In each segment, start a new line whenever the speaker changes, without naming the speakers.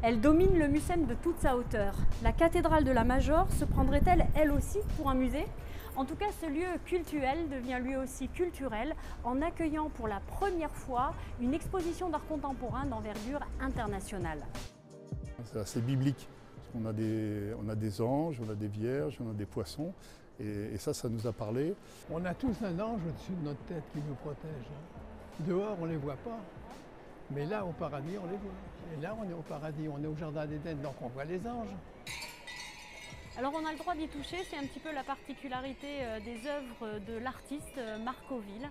Elle domine le Mucem de toute sa hauteur. La cathédrale de la Major se prendrait-elle, elle aussi, pour un musée? En tout cas, ce lieu cultuel devient lui aussi culturel en accueillant pour la première fois une exposition d'art contemporain d'envergure internationale.
C'est assez biblique. On a des anges, on a des vierges, on a des poissons. Et ça nous a parlé.
On a tous un ange au-dessus de notre tête qui nous protège. Dehors, on ne les voit pas. Mais là, au paradis, on les voit. Et là, on est au paradis, on est au jardin d'Éden, donc on voit les anges.
Alors on a le droit d'y toucher, c'est un petit peu la particularité des œuvres de l'artiste Marc Oville,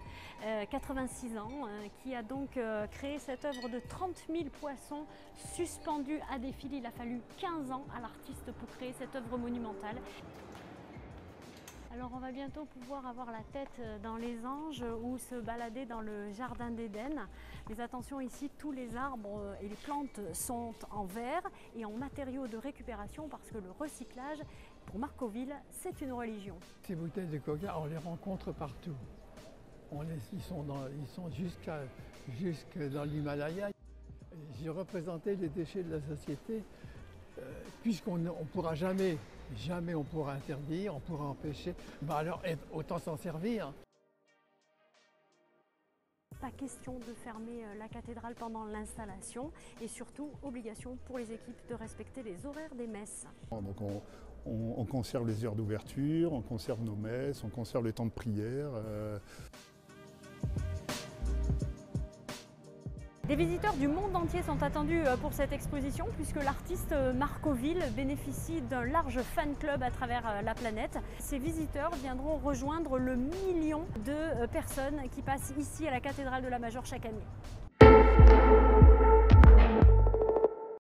86 ans, qui a donc créé cette œuvre de 30 000 poissons suspendus à des fils. Il a fallu 15 ans à l'artiste pour créer cette œuvre monumentale. Alors on va bientôt pouvoir avoir la tête dans les anges ou se balader dans le jardin d'Éden. Mais attention, ici tous les arbres et les plantes sont en verre et en matériaux de récupération parce que le recyclage, pour Marc Oville, c'est une religion.
Ces bouteilles de coca, on les rencontre partout. Ils sont jusque dans l'Himalaya. J'ai représenté les déchets de la société. Puisqu'on ne pourra jamais on pourra interdire, on pourra empêcher, alors autant s'en servir.
Pas question de fermer la cathédrale pendant l'installation et surtout obligation pour les équipes de respecter les horaires des messes.
Donc on conserve les heures d'ouverture, on conserve nos messes, on conserve les temps de prière.
Des visiteurs du monde entier sont attendus pour cette exposition puisque l'artiste Marc Oville bénéficie d'un large fan club à travers la planète. Ces visiteurs viendront rejoindre le million de personnes qui passent ici à la cathédrale de la Major chaque année.